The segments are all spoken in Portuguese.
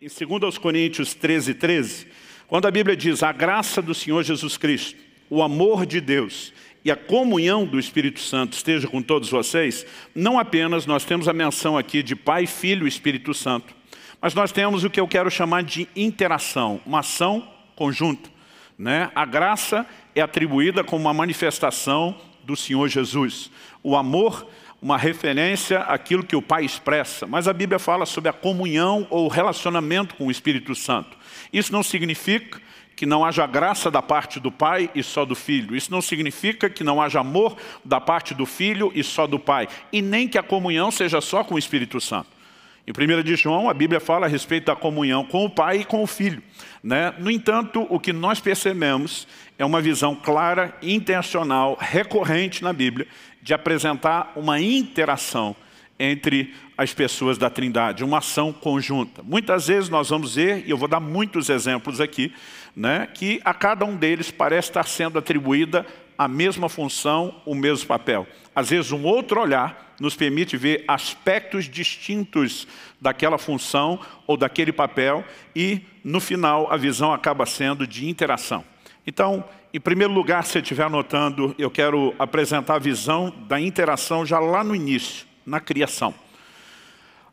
Em 2 Coríntios 13, quando a Bíblia diz a graça do Senhor Jesus Cristo, o amor de Deus e a comunhão do Espírito Santo esteja com todos vocês, não apenas nós temos a menção aqui de Pai, Filho e Espírito Santo, mas nós temos o que eu quero chamar de interação, uma ação conjunta, né? A graça é atribuída como uma manifestação do Senhor Jesus. O amor, uma referência àquilo que o Pai expressa, mas a Bíblia fala sobre a comunhão ou relacionamento com o Espírito Santo. Isso não significa que não haja graça da parte do Pai e só do Filho. Isso não significa que não haja amor da parte do Filho e só do Pai. E nem que a comunhão seja só com o Espírito Santo. Em 1 de João, a Bíblia fala a respeito da comunhão com o Pai e com o Filho, né? No entanto, o que nós percebemos é uma visão clara, intencional, recorrente na Bíblia, de apresentar uma interação entre as pessoas da Trindade, uma ação conjunta. Muitas vezes nós vamos ver, e eu vou dar muitos exemplos aqui, né, que a cada um deles parece estar sendo atribuída a mesma função, o mesmo papel. Às vezes um outro olhar nos permite ver aspectos distintos daquela função ou daquele papel e, no final, a visão acaba sendo de interação. Então, em primeiro lugar, se você estiver anotando, eu quero apresentar a visão da interação já lá no início, na criação.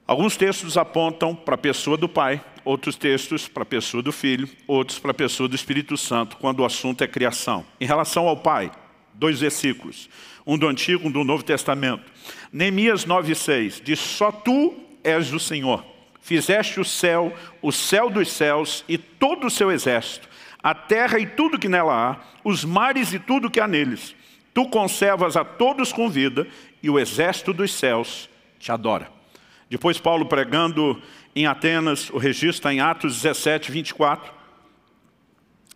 Alguns textos apontam para a pessoa do Pai, outros textos para a pessoa do Filho, outros para a pessoa do Espírito Santo, quando o assunto é criação. Em relação ao Pai, 2 versículos, um do Antigo, um do Novo Testamento. Neemias 9,6 diz: só tu és o Senhor, fizeste o céu dos céus e todo o seu exército, a terra e tudo que nela há, os mares e tudo que há neles. Tu conservas a todos com vida e o exército dos céus te adora. Depois Paulo pregando em Atenas, o registro está em Atos 17, 24.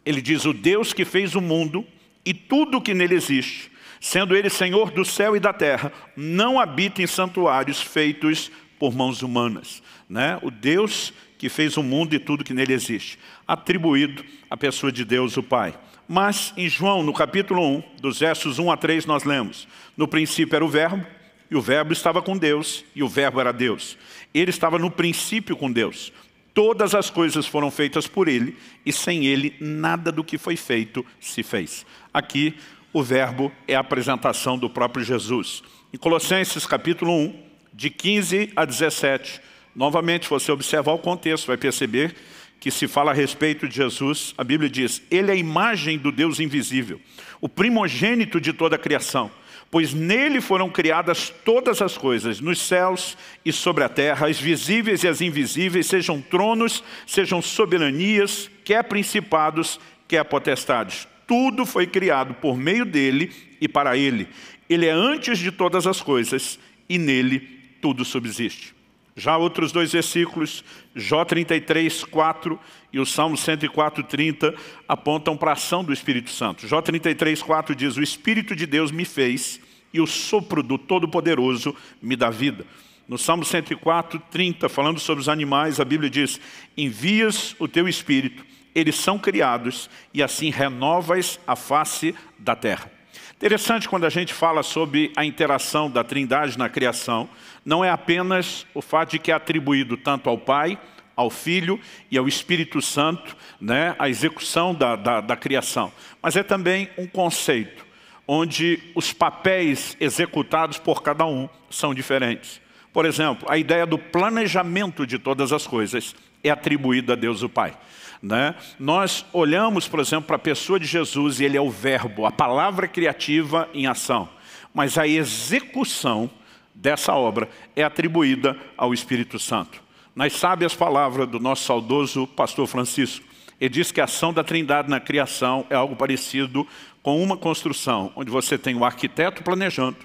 Ele diz: o Deus que fez o mundo e tudo que nele existe, sendo ele Senhor do céu e da terra, não habita em santuários feitos por mãos humanas, né? O Deus que fez o mundo e tudo que nele existe, atribuído à pessoa de Deus, o Pai. Mas em João, no capítulo 1, dos versos 1 a 3, nós lemos: no princípio era o Verbo, e o Verbo estava com Deus, e o Verbo era Deus. Ele estava no princípio com Deus. Todas as coisas foram feitas por Ele, e sem Ele nada do que foi feito se fez. Aqui, o Verbo é a apresentação do próprio Jesus. Em Colossenses capítulo 1, de 15 a 17, novamente, se você observar o contexto, vai perceber que se fala a respeito de Jesus, a Bíblia diz: Ele é a imagem do Deus invisível, o primogênito de toda a criação, pois nele foram criadas todas as coisas, nos céus e sobre a terra, as visíveis e as invisíveis, sejam tronos, sejam soberanias, quer principados, quer potestades. Tudo foi criado por meio dele e para ele. Ele é antes de todas as coisas e nele tudo subsiste. Já outros 2 versículos, Jó 33, 4 e o Salmo 104, 30, apontam para a ação do Espírito Santo. Jó 33, 4 diz: o Espírito de Deus me fez e o sopro do Todo-Poderoso me dá vida. No Salmo 104, 30, falando sobre os animais, a Bíblia diz: envias o teu Espírito, eles são criados e assim renovas a face da terra. Interessante quando a gente fala sobre a interação da Trindade na criação, não é apenas o fato de que é atribuído tanto ao Pai, ao Filho e ao Espírito Santo, né, a execução da criação, mas é também um conceito onde os papéis executados por cada um são diferentes. Por exemplo, a ideia do planejamento de todas as coisas é atribuída a Deus o Pai, né? Nós olhamos, por exemplo, para a pessoa de Jesus e Ele é o Verbo, a palavra criativa em ação. Mas a execução dessa obra é atribuída ao Espírito Santo. Nas sábias palavras do nosso saudoso pastor Francisco, ele diz que a ação da Trindade na criação é algo parecido com uma construção, onde você tem o arquiteto planejando,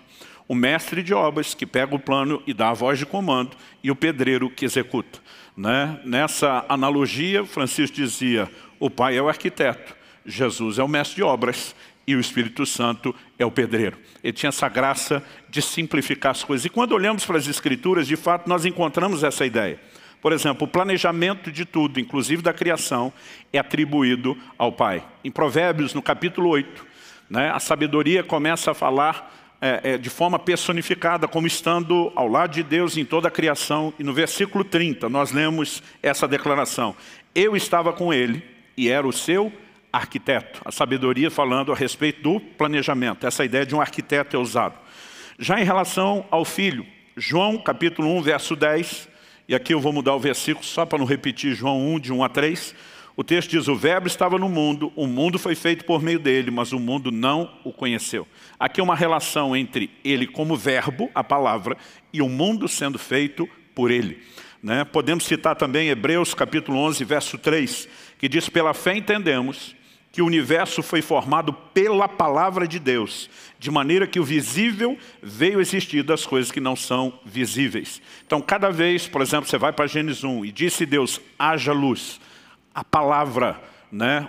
o mestre de obras que pega o plano e dá a voz de comando, e o pedreiro que executa, né? Nessa analogia, Francisco dizia: o Pai é o arquiteto, Jesus é o mestre de obras e o Espírito Santo é o pedreiro. Ele tinha essa graça de simplificar as coisas. E quando olhamos para as Escrituras, de fato, nós encontramos essa ideia. Por exemplo, o planejamento de tudo, inclusive da criação, é atribuído ao Pai. Em Provérbios, no capítulo 8, né, a sabedoria começa a falar de forma personificada, como estando ao lado de Deus em toda a criação. E no versículo 30 nós lemos essa declaração: eu estava com ele e era o seu arquiteto. A sabedoria falando a respeito do planejamento. Essa ideia de um arquiteto é usado. Já em relação ao Filho, João capítulo 1, verso 10, e aqui eu vou mudar o versículo só para não repetir João 1, de 1 a 3. O texto diz: o verbo estava no mundo, o mundo foi feito por meio dele, mas o mundo não o conheceu. Aqui é uma relação entre ele como verbo, a palavra, e o mundo sendo feito por ele. Podemos citar também Hebreus capítulo 11, verso 3, que diz: pela fé entendemos que o universo foi formado pela palavra de Deus, de maneira que o visível veio existir das coisas que não são visíveis. Então, cada vez, por exemplo, você vai para Gênesis 1 e disse Deus: haja luz. A palavra,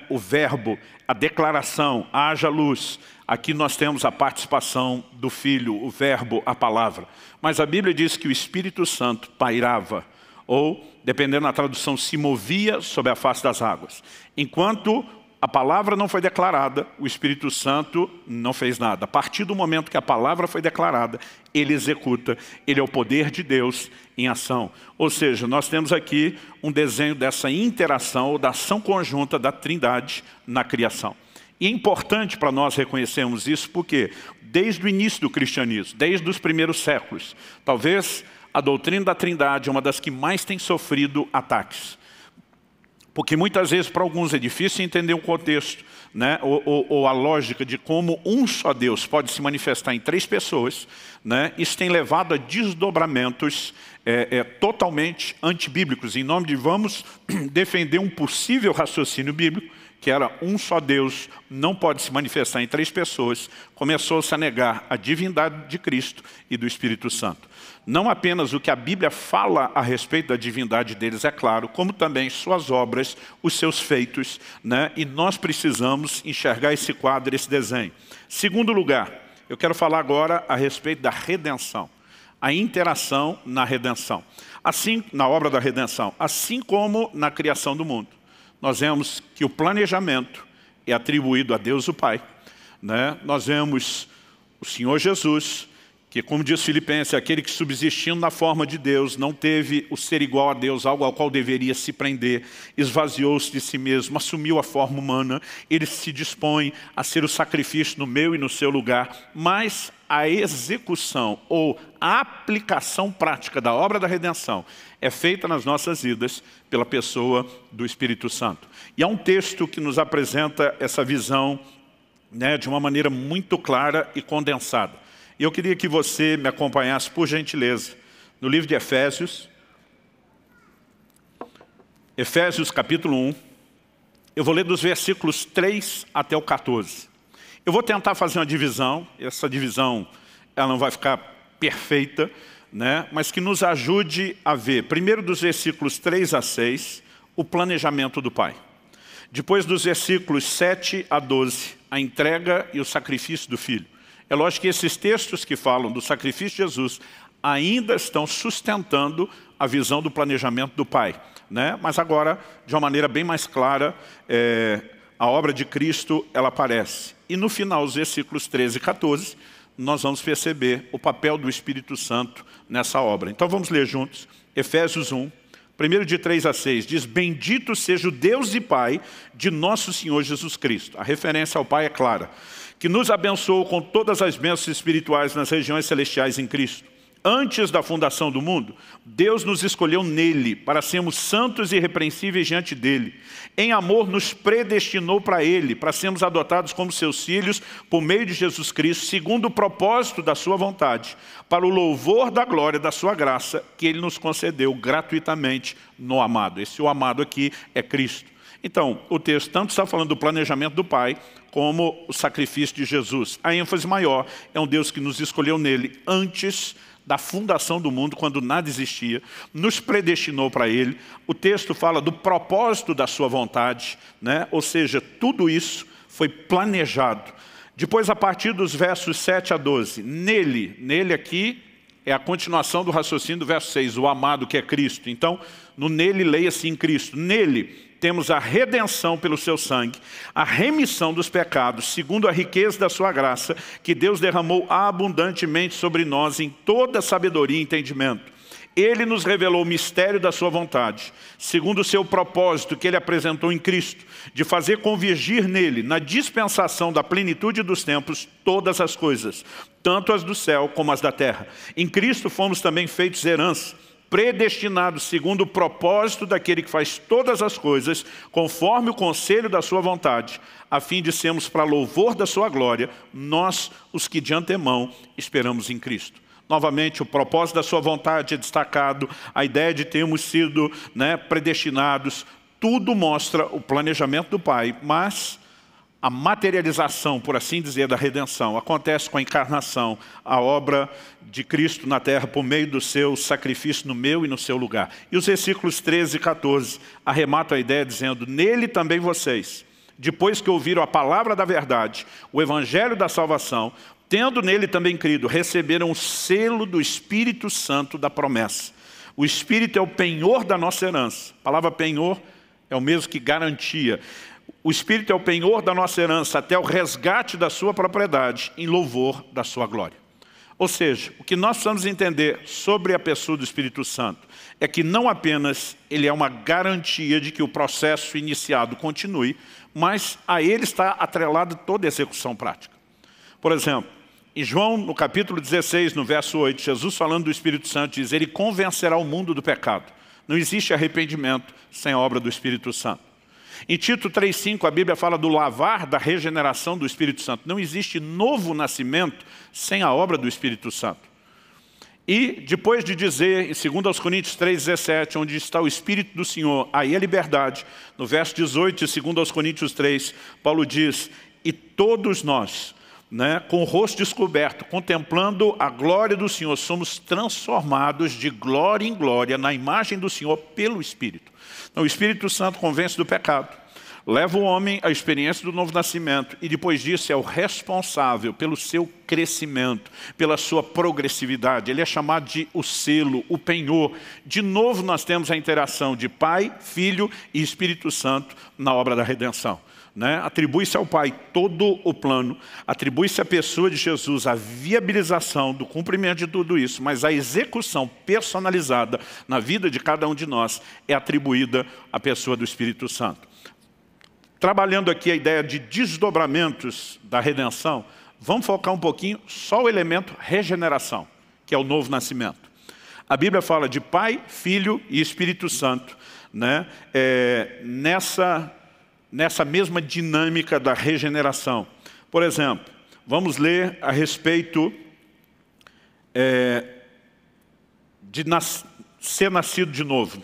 o verbo, a declaração, haja luz. Aqui nós temos a participação do Filho, o verbo, a palavra. Mas a Bíblia diz que o Espírito Santo pairava, ou, dependendo da tradução, se movia sobre a face das águas. Enquanto a palavra não foi declarada, o Espírito Santo não fez nada. A partir do momento que a palavra foi declarada, ele executa. Ele é o poder de Deus em ação. Ou seja, nós temos aqui um desenho dessa interação, ou da ação conjunta da Trindade na criação. E é importante para nós reconhecermos isso porque, desde o início do cristianismo, desde os primeiros séculos, talvez a doutrina da Trindade é uma das que mais tem sofrido ataques. Porque muitas vezes para alguns é difícil entender o contexto, ou a lógica de como um só Deus pode se manifestar em três pessoas. Isso tem levado a desdobramentos totalmente antibíblicos. Em nome de vamos defender um possível raciocínio bíblico, que era um só Deus, não pode se manifestar em três pessoas, começou-se a negar a divindade de Cristo e do Espírito Santo. Não apenas o que a Bíblia fala a respeito da divindade deles, é claro, como também suas obras, os seus feitos, e nós precisamos enxergar esse quadro, esse desenho. Segundo lugar, eu quero falar agora a respeito da redenção, a interação na redenção, assim na obra da redenção, assim como na criação do mundo. Nós vemos que o planejamento é atribuído a Deus o Pai. Nós vemos o Senhor Jesus, que, como diz Filipenses, aquele que subsistindo na forma de Deus, não teve o ser igual a Deus, algo ao qual deveria se prender, esvaziou-se de si mesmo, assumiu a forma humana, ele se dispõe a ser o sacrifício no meu e no seu lugar, mas a execução ou a aplicação prática da obra da redenção é feita nas nossas vidas pela pessoa do Espírito Santo. E há um texto que nos apresenta essa visão de uma maneira muito clara e condensada. E eu queria que você me acompanhasse, por gentileza, no livro de Efésios. Efésios capítulo 1. Eu vou ler dos versículos 3 até o 14. Eu vou tentar fazer uma divisão. Essa divisão ela não vai ficar perfeita, mas que nos ajude a ver, primeiro dos versículos 3 a 6, o planejamento do Pai. Depois dos versículos 7 a 12, a entrega e o sacrifício do Filho. É lógico que esses textos que falam do sacrifício de Jesus ainda estão sustentando a visão do planejamento do Pai. Mas agora, de uma maneira bem mais clara, a obra de Cristo ela aparece. E no final, os versículos 13 e 14, nós vamos perceber o papel do Espírito Santo nessa obra. Então vamos ler juntos, Efésios 1, primeiro de 3 a 6, diz: bendito seja o Deus e Pai de nosso Senhor Jesus Cristo. A referência ao Pai é clara. Que nos abençoou com todas as bênçãos espirituais nas regiões celestiais em Cristo. Antes da fundação do mundo, Deus nos escolheu nele para sermos santos e irrepreensíveis diante dele. Em amor nos predestinou para ele, para sermos adotados como seus filhos por meio de Jesus Cristo, segundo o propósito da sua vontade, para o louvor da glória da sua graça, que ele nos concedeu gratuitamente no amado. Esse o amado aqui é Cristo. Então, o texto tanto está falando do planejamento do Pai, como o sacrifício de Jesus. A ênfase maior é um Deus que nos escolheu nele antes da fundação do mundo, quando nada existia, nos predestinou para ele. O texto fala do propósito da sua vontade, ou seja, tudo isso foi planejado. Depois, a partir dos versos 7 a 12, nele aqui, é a continuação do raciocínio do verso 6, o amado que é Cristo. Então, no nele, leia-se em Cristo. Nele temos a redenção pelo seu sangue, a remissão dos pecados, segundo a riqueza da sua graça, que Deus derramou abundantemente sobre nós em toda sabedoria e entendimento. Ele nos revelou o mistério da sua vontade, segundo o seu propósito que ele apresentou em Cristo, de fazer convergir nele, na dispensação da plenitude dos tempos, todas as coisas, tanto as do céu como as da terra. Em Cristo fomos também feitos herança, predestinados segundo o propósito daquele que faz todas as coisas, conforme o conselho da sua vontade, a fim de sermos para louvor da sua glória, nós, os que de antemão esperamos em Cristo. Novamente, o propósito da sua vontade é destacado, a ideia de termos sido predestinados, tudo mostra o planejamento do Pai, mas a materialização, por assim dizer, da redenção acontece com a encarnação, a obra de Cristo na terra por meio do seu sacrifício no meu e no seu lugar. E os versículos 13 e 14 arrematam a ideia dizendo, nele também vocês, depois que ouviram a palavra da verdade, o evangelho da salvação, tendo nele também crido, receberam o selo do Espírito Santo da promessa. O Espírito é o penhor da nossa herança. A palavra penhor é o mesmo que garantia. O Espírito é o penhor da nossa herança até o resgate da sua propriedade em louvor da sua glória. Ou seja, o que nós precisamos entender sobre a pessoa do Espírito Santo é que não apenas ele é uma garantia de que o processo iniciado continue, mas a ele está atrelada toda a execução prática. Por exemplo, em João, no capítulo 16, no verso 8, Jesus falando do Espírito Santo diz, ele convencerá o mundo do pecado. Não existe arrependimento sem a obra do Espírito Santo. Em Tito 3,5, a Bíblia fala do lavar da regeneração do Espírito Santo. Não existe novo nascimento sem a obra do Espírito Santo. E depois de dizer, em 2 Coríntios 3,17, onde está o Espírito do Senhor, aí a liberdade. No verso 18 de 2 Coríntios 3, Paulo diz, e todos nós, com o rosto descoberto, contemplando a glória do Senhor, somos transformados de glória em glória na imagem do Senhor pelo Espírito. Então, o Espírito Santo convence do pecado, leva o homem à experiência do novo nascimento e depois disso é o responsável pelo seu crescimento, pela sua progressividade. Ele é chamado de o selo, o penhor. De novo nós temos a interação de Pai, Filho e Espírito Santo na obra da redenção. Atribui-se ao Pai todo o plano, atribui-se à pessoa de Jesus a viabilização do cumprimento de tudo isso, mas a execução personalizada na vida de cada um de nós é atribuída à pessoa do Espírito Santo. Trabalhando aqui a ideia de desdobramentos da redenção, vamos focar um pouquinho só o elemento regeneração, que é o novo nascimento. A Bíblia fala de Pai, Filho e Espírito Santo, nessa mesma dinâmica da regeneração. Por exemplo, vamos ler a respeito de ser nascido de novo.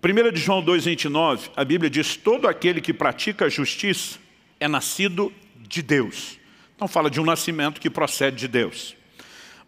1 de João 2,29, a Bíblia diz, todo aquele que pratica a justiça é nascido de Deus. Então fala de um nascimento que procede de Deus.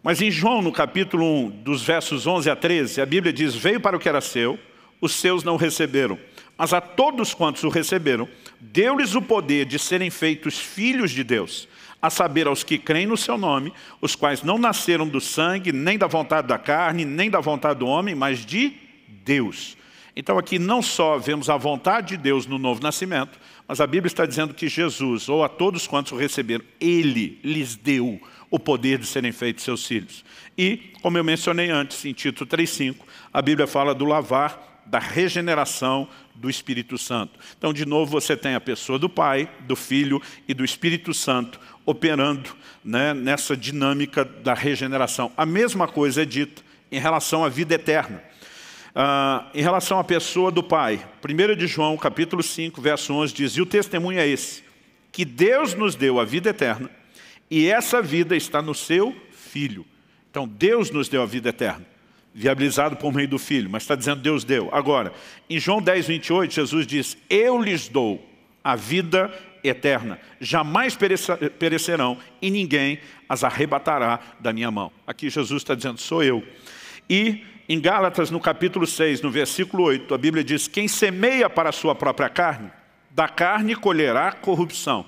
Mas em João, no capítulo 1, dos versos 11 a 13, a Bíblia diz, veio para o que era seu, os seus não receberam. Mas a todos quantos o receberam, deu-lhes o poder de serem feitos filhos de Deus, a saber, aos que creem no seu nome, os quais não nasceram do sangue, nem da vontade da carne, nem da vontade do homem, mas de Deus. Então aqui não só vemos a vontade de Deus no novo nascimento, mas a Bíblia está dizendo que Jesus, ou a todos quantos o receberam, Ele lhes deu o poder de serem feitos seus filhos. E, como eu mencionei antes, em Tito 3,5, a Bíblia fala do lavar, da regeneração do Espírito Santo. Então, de novo, você tem a pessoa do Pai, do Filho e do Espírito Santo operando nessa dinâmica da regeneração. A mesma coisa é dita em relação à vida eterna. Em relação à pessoa do Pai, 1 de João, capítulo 5, verso 11, diz, e o testemunho é esse, que Deus nos deu a vida eterna, e essa vida está no seu Filho. Então, Deus nos deu a vida eterna, viabilizado por meio do Filho, mas está dizendo Deus deu. Agora, em João 10, 28, Jesus diz, eu lhes dou a vida eterna, jamais perecerão, e ninguém as arrebatará da minha mão. Aqui Jesus está dizendo, sou eu. E em Gálatas, no capítulo 6, no versículo 8, a Bíblia diz, quem semeia para a sua própria carne, da carne colherá corrupção.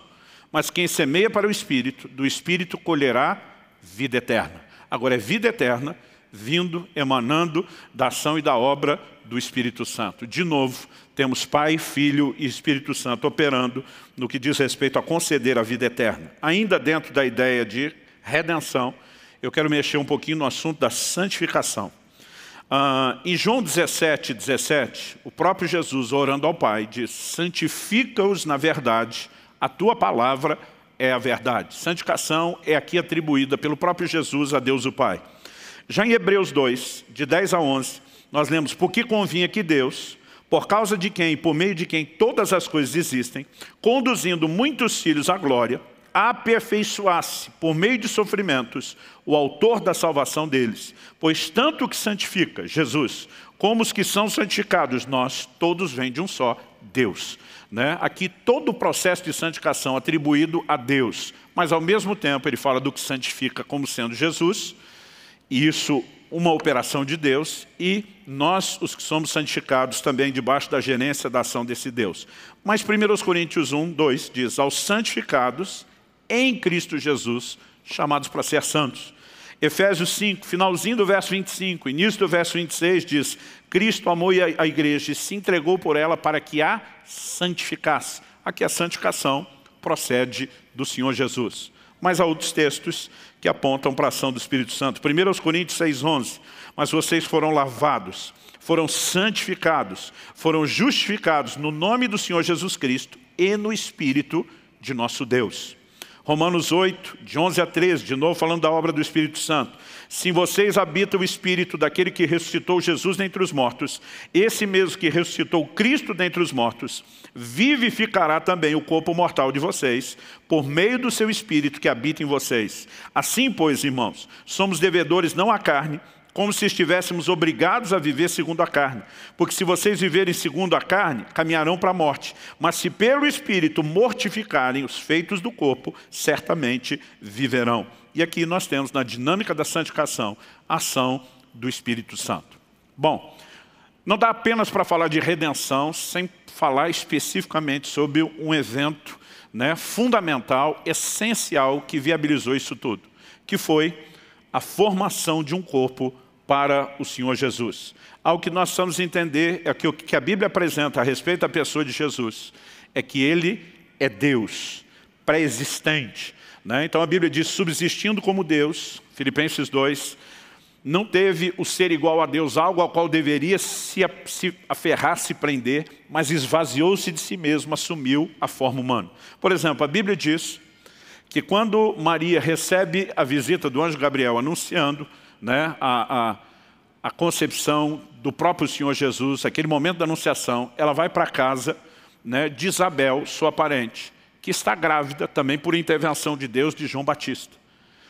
Mas quem semeia para o Espírito, do Espírito colherá vida eterna. Agora, é vida eterna vindo, emanando da ação e da obra do Espírito Santo. De novo, temos Pai, Filho e Espírito Santo operando no que diz respeito a conceder a vida eterna. Ainda dentro da ideia de redenção, eu quero mexer um pouquinho no assunto da santificação. Em João 17:17, o próprio Jesus, orando ao Pai, diz: santifica-os na verdade, a tua palavra é a verdade. Santificação é aqui atribuída pelo próprio Jesus a Deus o Pai. Já em Hebreus 2, de 10 a 11, nós lemos: porque convinha que Deus, por causa de quem e por meio de quem todas as coisas existem, conduzindo muitos filhos à glória, aperfeiçoasse, por meio de sofrimentos, o autor da salvação deles. Pois tanto o que santifica, Jesus, como os que são santificados, nós, todos vêm de um só Deus. Aqui todo o processo de santificação atribuído a Deus, mas ao mesmo tempo ele fala do que santifica como sendo Jesus, e isso uma operação de Deus, e nós, os que somos santificados, também debaixo da gerência da ação desse Deus. Mas 1 Coríntios 1, 2 diz: aos santificados em Cristo Jesus, chamados para ser santos. Efésios 5, finalzinho do verso 25, início do verso 26, diz: Cristo amou a igreja e se entregou por ela para que a santificasse. Aqui a santificação procede do Senhor Jesus. Mas há outros textos que apontam para a ação do Espírito Santo. 1 Coríntios 6, 11. Mas vocês foram lavados, foram santificados, foram justificados no nome do Senhor Jesus Cristo e no Espírito de nosso Deus. Romanos 8, de 11 a 13, de novo falando da obra do Espírito Santo. Se vocês habitam o Espírito daquele que ressuscitou Jesus dentre os mortos, esse mesmo que ressuscitou Cristo dentre os mortos, vivificará também o corpo mortal de vocês, por meio do seu Espírito que habita em vocês. Assim, pois, irmãos, somos devedores não à carne, como se estivéssemos obrigados a viver segundo a carne. Porque se vocês viverem segundo a carne, caminharão para a morte. Mas se pelo Espírito mortificarem os feitos do corpo, certamente viverão. E aqui nós temos, na dinâmica da santificação, a ação do Espírito Santo. Bom, não dá apenas para falar de redenção sem falar especificamente sobre um evento fundamental, essencial, que viabilizou isso tudo, que foi a formação de um corpo para o Senhor Jesus. Algo que nós precisamos entender é que o que a Bíblia apresenta a respeito da pessoa de Jesus é que Ele é Deus, pré-existente. Então a Bíblia diz: subsistindo como Deus, Filipenses 2, não teve o ser igual a Deus, algo ao qual deveria se aferrar, se prender, mas esvaziou-se de si mesmo, assumiu a forma humana. Por exemplo, a Bíblia diz que quando Maria recebe a visita do anjo Gabriel anunciando a concepção do próprio Senhor Jesus, aquele momento da anunciação, ela vai para a casa de Isabel, sua parente, que está grávida também por intervenção de Deus, de João Batista.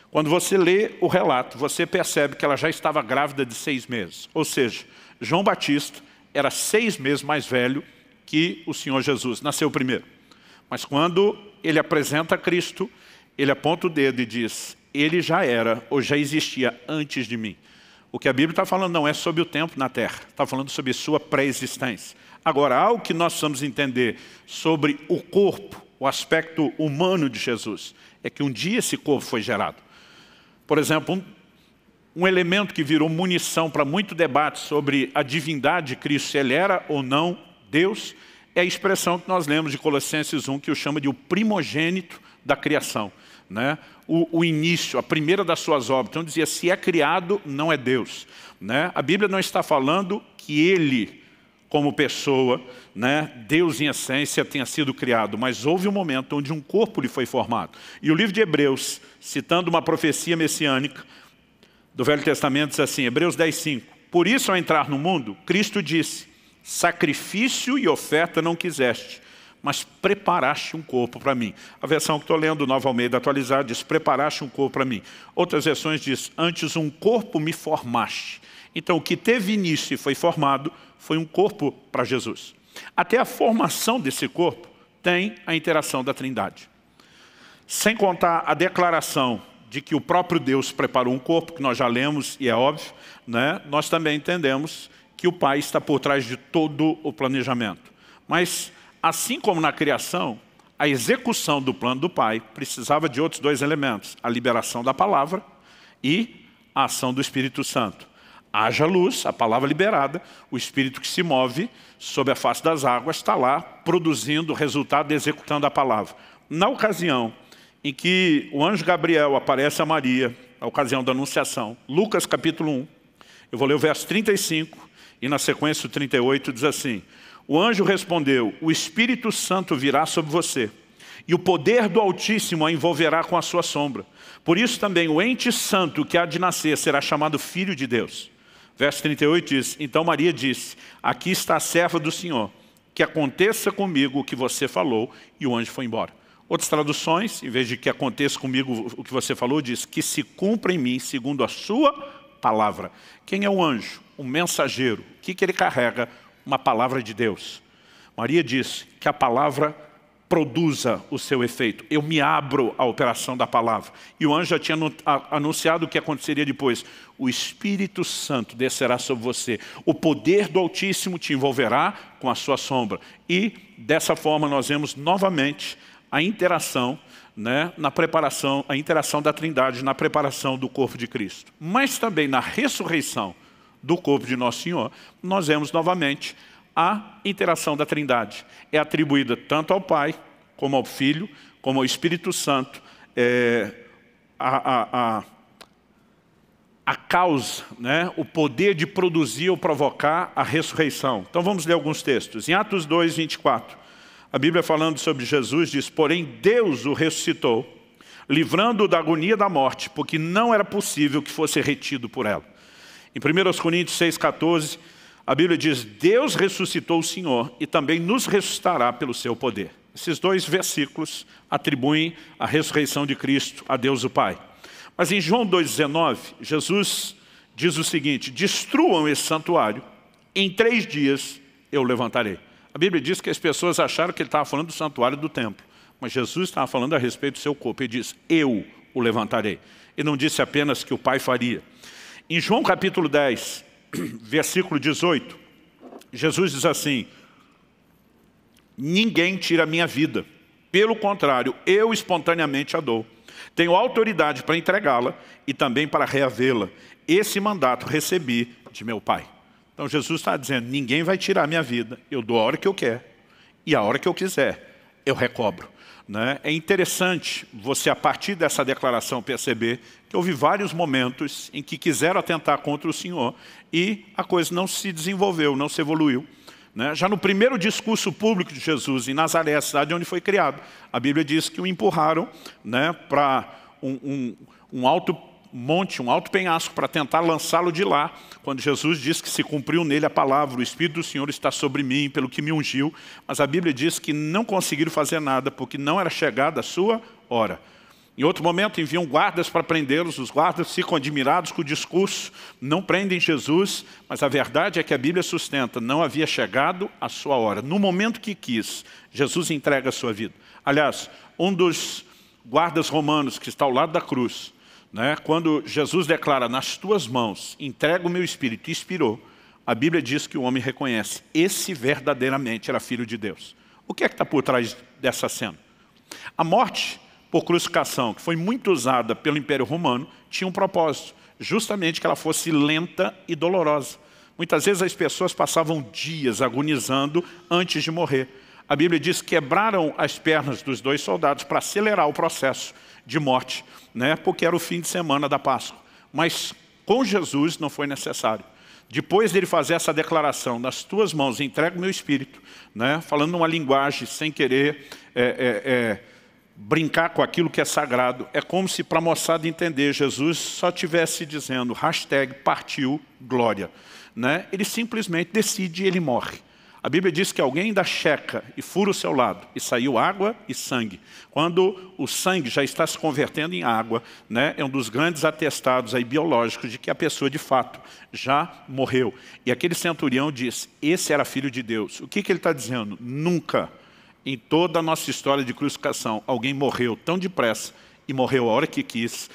Quando você lê o relato, você percebe que ela já estava grávida de 6 meses. Ou seja, João Batista era 6 meses mais velho que o Senhor Jesus, nasceu primeiro. Mas quando ele apresenta Cristo, ele aponta o dedo e diz: ele já era ou já existia antes de mim. O que a Bíblia está falando não é sobre o tempo na terra, está falando sobre sua pré-existência. Agora, algo que nós precisamos entender sobre o corpo, o aspecto humano de Jesus, é que um dia esse corpo foi gerado. Por exemplo, um elemento que virou munição para muito debate sobre a divindade de Cristo, se ele era ou não Deus, é a expressão que nós lemos de Colossenses 1, que o chama de o primogênito da criação. O início, a primeira das suas obras. Então dizia: se é criado, não é Deus. A Bíblia não está falando que ele, como pessoa, Deus em essência, tenha sido criado, mas houve um momento onde um corpo lhe foi formado. E o livro de Hebreus, citando uma profecia messiânica do Velho Testamento, diz assim, Hebreus 10:5: por isso, ao entrar no mundo, Cristo disse: sacrifício e oferta não quiseste, mas preparaste um corpo para mim. A versão que estou lendo, Nova Almeida atualizada, diz: preparaste um corpo para mim. Outras versões diz: antes um corpo me formaste. Então o que teve início e foi formado foi um corpo para Jesus. Até a formação desse corpo tem a interação da Trindade. Sem contar a declaração de que o próprio Deus preparou um corpo, que nós já lemos e é óbvio, nós também entendemos que o Pai está por trás de todo o planejamento. Mas, assim como na criação, a execução do plano do Pai precisava de outros 2 elementos: a liberação da palavra e a ação do Espírito Santo. haja luz, a palavra liberada, o Espírito que se move sobre a face das águas está lá produzindo o resultado, executando a palavra. Na ocasião em que o anjo Gabriel aparece a Maria, na ocasião da anunciação, Lucas capítulo 1, eu vou ler o verso 35 e na sequência o 38 diz assim: o anjo respondeu, o Espírito Santo virá sobre você e o poder do Altíssimo a envolverá com a sua sombra. Por isso também o ente santo que há de nascer será chamado Filho de Deus. Verso 38 diz, então Maria disse, aqui está a serva do Senhor, que aconteça comigo o que você falou, e o anjo foi embora. Outras traduções, em vez de que aconteça comigo o que você falou, diz que se cumpra em mim segundo a sua palavra. Quem é o anjo? Um mensageiro. O que ele carrega? Uma palavra de Deus. Maria disse que a palavra produza o seu efeito. Eu me abro à operação da palavra. E o anjo já tinha anunciado o que aconteceria depois. O Espírito Santo descerá sobre você. O poder do Altíssimo te envolverá com a sua sombra. E dessa forma nós vemos novamente a interação, na preparação, a interação da Trindade na preparação do corpo de Cristo. Mas também na ressurreição do corpo de Nosso Senhor, nós vemos novamente a interação da Trindade. É atribuída tanto ao Pai, como ao Filho, como ao Espírito Santo, a causa, o poder de produzir ou provocar a ressurreição. Então vamos ler alguns textos. Em Atos 2, 24, a Bíblia falando sobre Jesus diz, porém Deus o ressuscitou, livrando-o da agonia da morte, porque não era possível que fosse retido por ela. Em 1 Coríntios 6, 14, a Bíblia diz, Deus ressuscitou o Senhor e também nos ressuscitará pelo seu poder. Esses dois versículos atribuem a ressurreição de Cristo a Deus o Pai. Mas em João 2,19, Jesus diz o seguinte, destruam esse santuário, em 3 dias eu o levantarei. A Bíblia diz que as pessoas acharam que ele estava falando do santuário do templo, mas Jesus estava falando a respeito do seu corpo. Ele diz, eu o levantarei. Ele não disse apenas que o Pai faria. Em João capítulo 10, versículo 18, Jesus diz assim, ninguém tira a minha vida, pelo contrário, eu espontaneamente a dou. Tenho autoridade para entregá-la e também para reavê-la. Esse mandato recebi de meu Pai. Então Jesus está dizendo, ninguém vai tirar a minha vida, eu dou a hora que eu quero e a hora que eu quiser, eu recobro. É interessante você, a partir dessa declaração, perceber que houve vários momentos em que quiseram atentar contra o Senhor e a coisa não se desenvolveu, não se evoluiu. Já no primeiro discurso público de Jesus, em Nazaré, a cidade onde foi criado, a Bíblia diz que o empurraram para um alto monte, um alto penhasco, para tentar lançá-lo de lá, quando Jesus diz que se cumpriu nele a palavra, o Espírito do Senhor está sobre mim, pelo que me ungiu. Mas a Bíblia diz que não conseguiram fazer nada, porque não era chegada a sua hora. Em outro momento enviam guardas para prendê-los, os guardas ficam admirados com o discurso, não prendem Jesus, mas a verdade é que a Bíblia sustenta, não havia chegado a sua hora. No momento que quis, Jesus entrega a sua vida. Aliás, um dos guardas romanos que está ao lado da cruz, quando Jesus declara, nas tuas mãos, entrega o meu espírito, e expirou, a Bíblia diz que o homem reconhece, esse verdadeiramente era filho de Deus. O que é que está por trás dessa cena? A morte por crucificação, que foi muito usada pelo Império Romano, tinha um propósito, justamente que ela fosse lenta e dolorosa. Muitas vezes as pessoas passavam dias agonizando antes de morrer. A Bíblia diz que quebraram as pernas dos 2 soldados para acelerar o processo de morte, porque era o fim de semana da Páscoa. Mas com Jesus não foi necessário. Depois dele fazer essa declaração, nas tuas mãos entrego o meu espírito, falando numa linguagem sem querer brincar com aquilo que é sagrado, é como se para a moçada entender, Jesus só estivesse dizendo, #partiu glória. Ele simplesmente decide e ele morre. A Bíblia diz que alguém ainda checa e fura o seu lado, e saiu água e sangue. Quando o sangue já está se convertendo em água, é um dos grandes atestados aí biológicos de que a pessoa de fato já morreu. E aquele centurião diz, esse era filho de Deus. O que ele está dizendo? Nunca, em toda a nossa história de crucificação, alguém morreu tão depressa e morreu a hora que quis,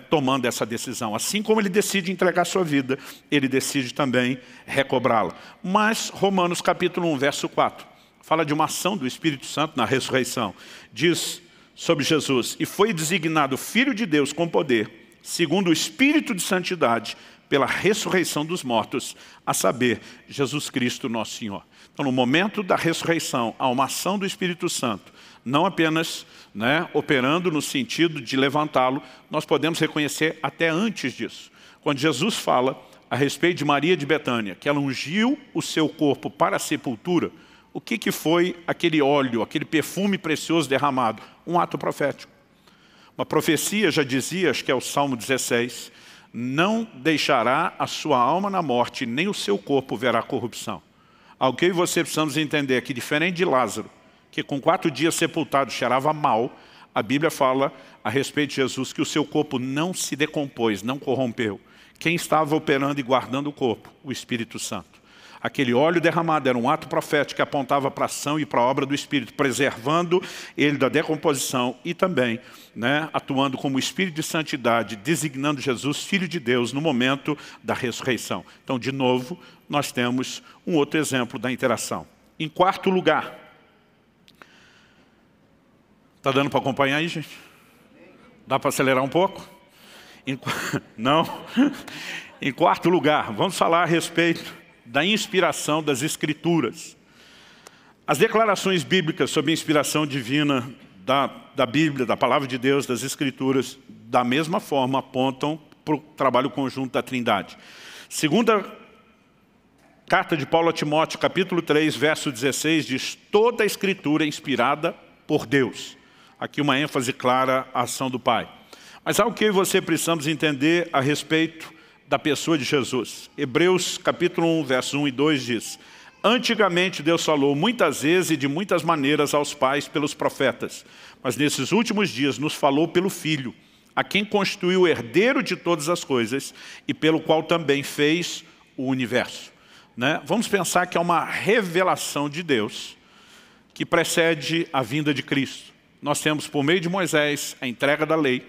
tomando essa decisão. Assim como ele decide entregar sua vida, ele decide também recobrá-la. Mas Romanos capítulo 1, verso 4, fala de uma ação do Espírito Santo na ressurreição. Diz sobre Jesus, e foi designado Filho de Deus com poder, segundo o Espírito de Santidade, pela ressurreição dos mortos, a saber, Jesus Cristo nosso Senhor. Então, no momento da ressurreição, há uma ação do Espírito Santo, não apenas operando no sentido de levantá-lo, nós podemos reconhecer até antes disso. Quando Jesus fala a respeito de Maria de Betânia, que ela ungiu o seu corpo para a sepultura, o que foi aquele óleo, aquele perfume precioso derramado? Um ato profético. Uma profecia já dizia, acho que é o Salmo 16, não deixará a sua alma na morte, nem o seu corpo verá corrupção. Algo que eu e você precisamos entender é que, diferente de Lázaro, que com 4 dias sepultado cheirava mal, a Bíblia fala a respeito de Jesus que o seu corpo não se decompôs, não corrompeu. Quem estava operando e guardando o corpo? O Espírito Santo. Aquele óleo derramado era um ato profético que apontava para a ação e para a obra do Espírito, preservando ele da decomposição e também atuando como Espírito de santidade, designando Jesus Filho de Deus no momento da ressurreição. Então, de novo, nós temos um outro exemplo da interação. Em quarto lugar, está dando para acompanhar aí, gente? Dá para acelerar um pouco? Não? Em quarto lugar, vamos falar a respeito da inspiração das Escrituras. As declarações bíblicas sobre a inspiração divina da Bíblia, da Palavra de Deus, das Escrituras, da mesma forma apontam para o trabalho conjunto da Trindade. Segunda carta de Paulo a Timóteo, capítulo 3, verso 16, diz: toda a Escritura é inspirada por Deus. Aqui uma ênfase clara à ação do Pai. Mas algo que eu e você precisamos entender a respeito da pessoa de Jesus. Hebreus capítulo 1, verso 1 e 2 diz: antigamente Deus falou muitas vezes e de muitas maneiras aos pais pelos profetas, mas nesses últimos dias nos falou pelo Filho, a quem constituiu o herdeiro de todas as coisas e pelo qual também fez o universo. Vamos pensar que é uma revelação de Deus que precede a vinda de Cristo. Nós temos por meio de Moisés a entrega da lei.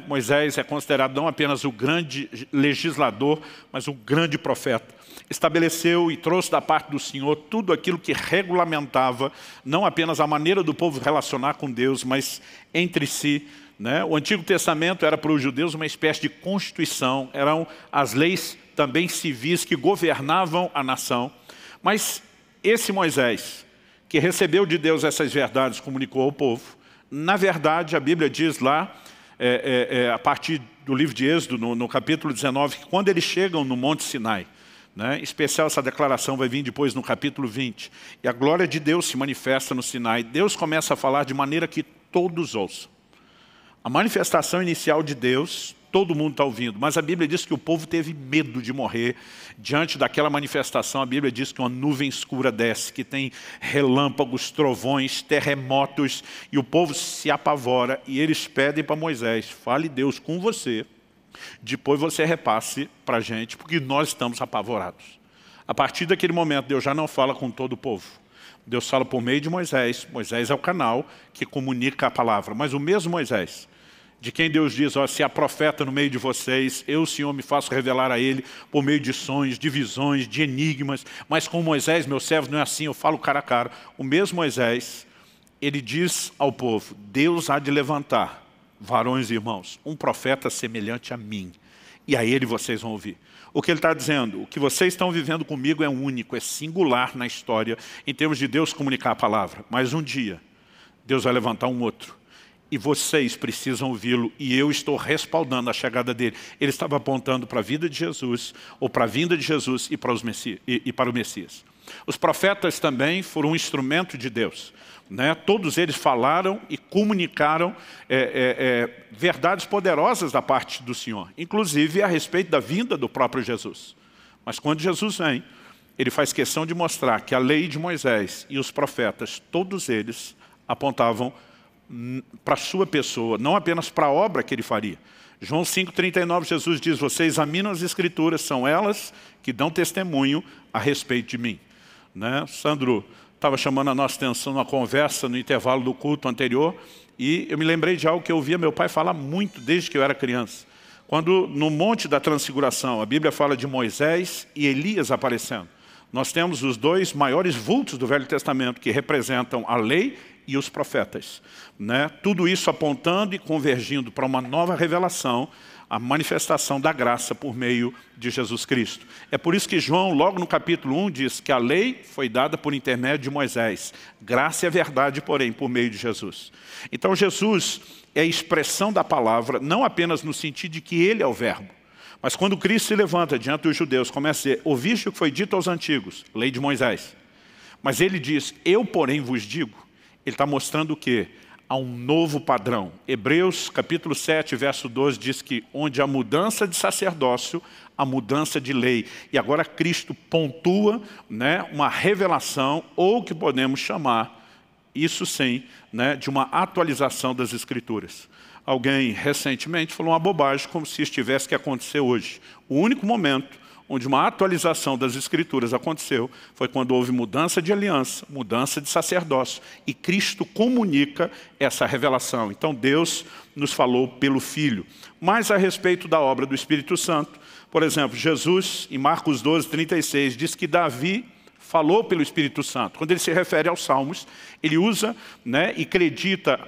Moisés é considerado não apenas o grande legislador, mas o grande profeta. Estabeleceu e trouxe da parte do Senhor tudo aquilo que regulamentava não apenas a maneira do povo relacionar com Deus, mas entre si. O Antigo Testamento era para os judeus uma espécie de constituição, eram as leis também civis que governavam a nação. Mas esse Moisés, que recebeu de Deus essas verdades, comunicou ao povo, na verdade a Bíblia diz lá, a partir do livro de Êxodo, no capítulo 19, que quando eles chegam no Monte Sinai, em especial essa declaração vai vir depois no capítulo 20, e a glória de Deus se manifesta no Sinai, Deus começa a falar de maneira que todos ouçam. A manifestação inicial de Deus, todo mundo está ouvindo, mas a Bíblia diz que o povo teve medo de morrer. Diante daquela manifestação, a Bíblia diz que uma nuvem escura desce, que tem relâmpagos, trovões, terremotos, e o povo se apavora, e eles pedem para Moisés: fale Deus com você, depois você repasse para a gente, porque nós estamos apavorados. A partir daquele momento, Deus já não fala com todo o povo. Deus fala por meio de Moisés. Moisés é o canal que comunica a palavra, mas o mesmo Moisés, de quem Deus diz: se há profeta no meio de vocês, eu, Senhor, me faço revelar a ele por meio de sonhos, de visões, de enigmas. Mas com Moisés, meu servo, não é assim, eu falo cara a cara. O mesmo Moisés, ele diz ao povo: Deus há de levantar, varões e irmãos, um profeta semelhante a mim. E a ele vocês vão ouvir. O que ele está dizendo? O que vocês estão vivendo comigo é único, é singular na história, em termos de Deus comunicar a palavra. Mas um dia, Deus vai levantar um outro. E vocês precisam ouvi-lo, e eu estou respaldando a chegada dele. Ele estava apontando para a vida de Jesus, ou para a vinda de Jesus e para o Messias. Os profetas também foram um instrumento de Deus. Todos eles falaram e comunicaram verdades poderosas da parte do Senhor, inclusive a respeito da vinda do próprio Jesus. Mas quando Jesus vem, ele faz questão de mostrar que a lei de Moisés e os profetas, todos eles apontavam para a sua pessoa, não apenas para a obra que ele faria. João 5,39, Jesus diz: vocês examinam as Escrituras, são elas que dão testemunho a respeito de mim. Sandro estava chamando a nossa atenção numa conversa no intervalo do culto anterior, e eu me lembrei de algo que eu ouvia meu pai falar muito desde que eu era criança. Quando no Monte da Transfiguração, a Bíblia fala de Moisés e Elias aparecendo. Nós temos os dois maiores vultos do Velho Testamento, que representam a lei e os profetas. Tudo isso apontando e convergindo para uma nova revelação, a manifestação da graça por meio de Jesus Cristo. É por isso que João, logo no capítulo 1, diz que a lei foi dada por intermédio de Moisés. Graça e verdade, porém, por meio de Jesus. Então Jesus é a expressão da palavra, não apenas no sentido de que ele é o verbo, mas quando Cristo se levanta diante dos judeus, começa a dizer, ouviste o que foi dito aos antigos, lei de Moisés. Mas ele diz, eu porém vos digo, ele está mostrando o quê? Há um novo padrão. Hebreus capítulo 7, verso 12 diz que onde há mudança de sacerdócio, há mudança de lei. E agora Cristo pontua, né, uma revelação, ou que podemos chamar, isso sim, né, de uma atualização das Escrituras. Alguém recentemente falou uma bobagem como se isso tivesse que acontecer hoje. O único momento onde uma atualização das Escrituras aconteceu foi quando houve mudança de aliança, mudança de sacerdócio. E Cristo comunica essa revelação. Então Deus nos falou pelo Filho. Mas a respeito da obra do Espírito Santo, por exemplo, Jesus, em Marcos 12, 36, diz que Davi falou pelo Espírito Santo. Quando ele se refere aos Salmos, ele usa, né, e acredita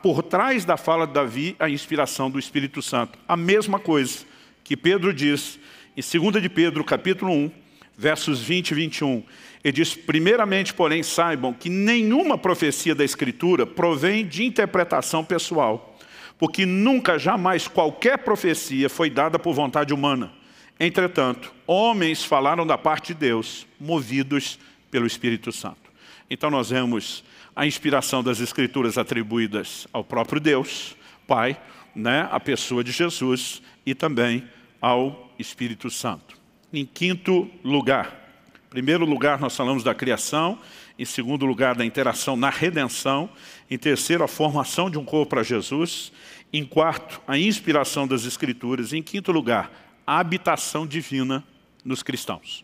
por trás da fala de Davi a inspiração do Espírito Santo. A mesma coisa que Pedro diz em 2 de Pedro, capítulo 1, versos 20 e 21, ele diz, primeiramente, porém, saibam que nenhuma profecia da Escritura provém de interpretação pessoal, porque nunca, jamais, qualquer profecia foi dada por vontade humana. Entretanto, homens falaram da parte de Deus, movidos pelo Espírito Santo. Então nós vemos a inspiração das Escrituras atribuídas ao próprio Deus, Pai, né, a pessoa de Jesus e também ao Espírito Santo. Em quinto lugar, em primeiro lugar nós falamos da criação, em segundo lugar da interação na redenção, em terceiro a formação de um corpo para Jesus, em quarto a inspiração das Escrituras, em quinto lugar a habitação divina nos cristãos.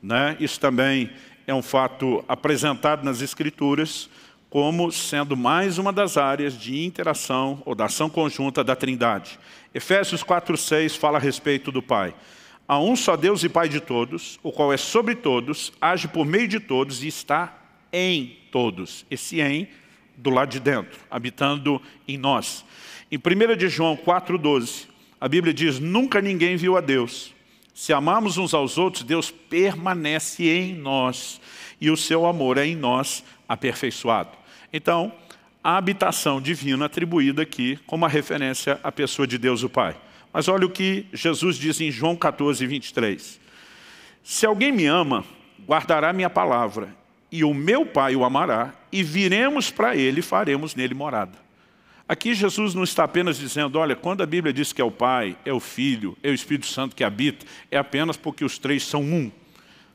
Né? Isso também é um fato apresentado nas Escrituras como sendo mais uma das áreas de interação ou da ação conjunta da Trindade. Efésios 4:6 fala a respeito do Pai. Há um só Deus e Pai de todos, o qual é sobre todos, age por meio de todos e está em todos. Esse em do lado de dentro, habitando em nós. Em 1 de João 4:12, a Bíblia diz, nunca ninguém viu a Deus. Se amarmos uns aos outros, Deus permanece em nós e o seu amor é em nós aperfeiçoado. Então, a habitação divina atribuída aqui como uma referência à pessoa de Deus o Pai. Mas olha o que Jesus diz em João 14, 23. Se alguém me ama, guardará minha palavra, e o meu Pai o amará, e viremos para ele e faremos nele morada. Aqui Jesus não está apenas dizendo, olha, quando a Bíblia diz que é o Pai, é o Filho, é o Espírito Santo que habita, é apenas porque os três são um.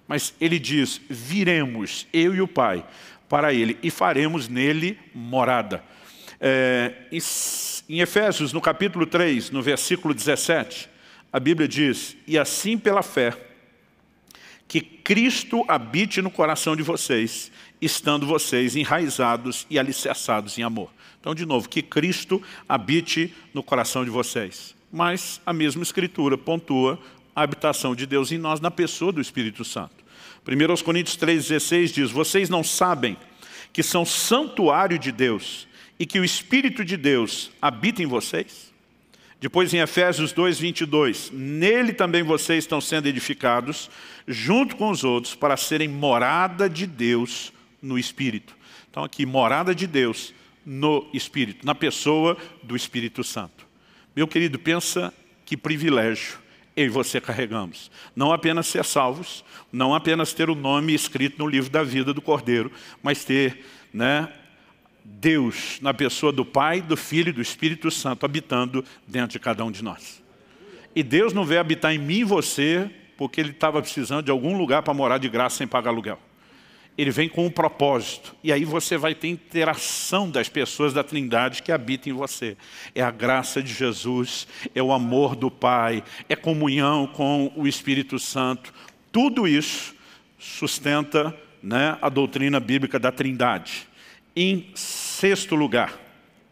Mas ele diz, viremos, eu e o Pai, para ele, e faremos nele morada. Em Efésios, no capítulo 3, no versículo 17, a Bíblia diz, e assim pela fé, que Cristo habite no coração de vocês, estando vocês enraizados e alicerçados em amor. Então, de novo, que Cristo habite no coração de vocês. Mas a mesma Escritura pontua a habitação de Deus em nós na pessoa do Espírito Santo. 1 Coríntios 3,16 diz, vocês não sabem que são santuário de Deus e que o Espírito de Deus habita em vocês? Depois em Efésios 2:22, nele também vocês estão sendo edificados, junto com os outros, para serem morada de Deus no Espírito. Então aqui, morada de Deus no Espírito, na pessoa do Espírito Santo. Meu querido, pensa que privilégio eu e você carregamos. Não apenas ser salvos, não apenas ter o nome escrito no livro da vida do Cordeiro, mas ter, né, Deus na pessoa do Pai, do Filho e do Espírito Santo habitando dentro de cada um de nós. E Deus não veio habitar em mim e você porque Ele estava precisando de algum lugar para morar de graça sem pagar aluguel. Ele vem com um propósito. E aí você vai ter interação das pessoas da Trindade que habitam em você. É a graça de Jesus, é o amor do Pai, é comunhão com o Espírito Santo. Tudo isso sustenta, né, a doutrina bíblica da Trindade. Em sexto lugar,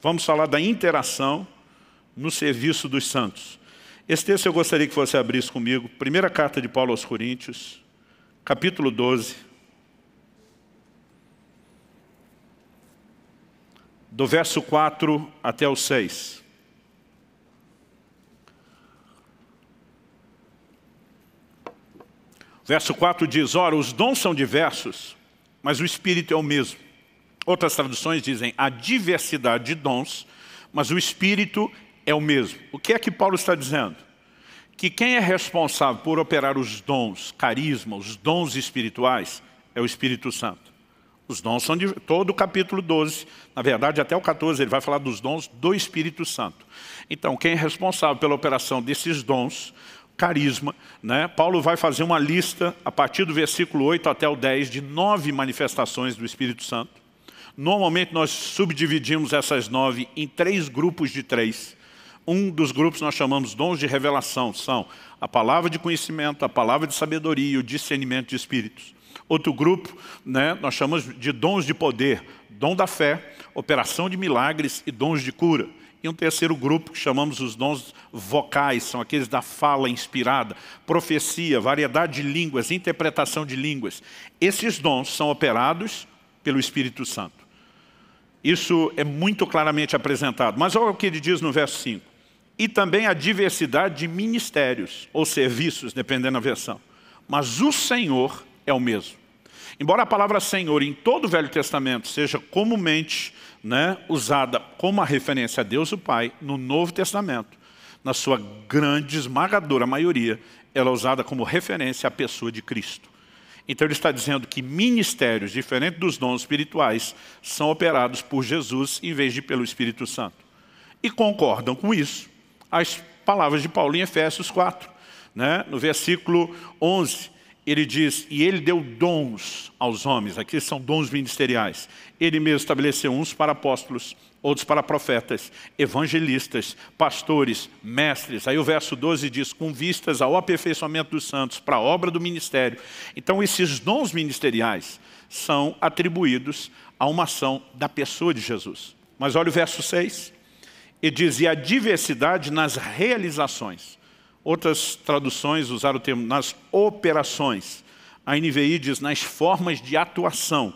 vamos falar da interação no serviço dos santos. Esse texto eu gostaria que você abrisse comigo. Primeira carta de Paulo aos Coríntios, capítulo 12. Do verso 4 até o 6. Verso 4 diz, ora, os dons são diversos, mas o Espírito é o mesmo. Outras traduções dizem, a diversidade de dons, mas o Espírito é o mesmo. O que é que Paulo está dizendo? Que quem é responsável por operar os dons, carisma, os dons espirituais, é o Espírito Santo. Os dons são de todo o capítulo 12, na verdade até o 14 ele vai falar dos dons do Espírito Santo. Então quem é responsável pela operação desses dons, carisma, né? Paulo vai fazer uma lista a partir do versículo 8 até o 10 de 9 manifestações do Espírito Santo. Normalmente nós subdividimos essas 9 em 3 grupos de 3. Um dos grupos nós chamamos dons de revelação, são a palavra de conhecimento, a palavra de sabedoria e o discernimento de espíritos. Outro grupo, né, nós chamamos de dons de poder, dom da fé, operação de milagres e dons de cura. E um terceiro grupo que chamamos os dons vocais, são aqueles da fala inspirada, profecia, variedade de línguas, interpretação de línguas. Esses dons são operados pelo Espírito Santo. Isso é muito claramente apresentado. Mas olha o que ele diz no verso 5. E também a diversidade de ministérios, ou serviços, dependendo da versão. Mas o Senhor é o mesmo. Embora a palavra Senhor em todo o Velho Testamento seja comumente, né, usada como a referência a Deus o Pai, no Novo Testamento, na sua grande, esmagadora maioria, ela é usada como referência à pessoa de Cristo. Então ele está dizendo que ministérios, diferentes dos dons espirituais, são operados por Jesus em vez de pelo Espírito Santo. E concordam com isso as palavras de Paulo em Efésios 4. Né? No versículo 11, ele diz, e ele deu dons aos homens, aqui são dons ministeriais. Ele mesmo estabeleceu uns para apóstolos, outros para profetas, evangelistas, pastores, mestres. Aí o verso 12 diz, com vistas ao aperfeiçoamento dos santos, para a obra do ministério. Então esses dons ministeriais são atribuídos a uma ação da pessoa de Jesus. Mas olha o verso 6, ele diz, e a diversidade nas realizações. Outras traduções usaram o termo nas operações. A NVI diz nas formas de atuação.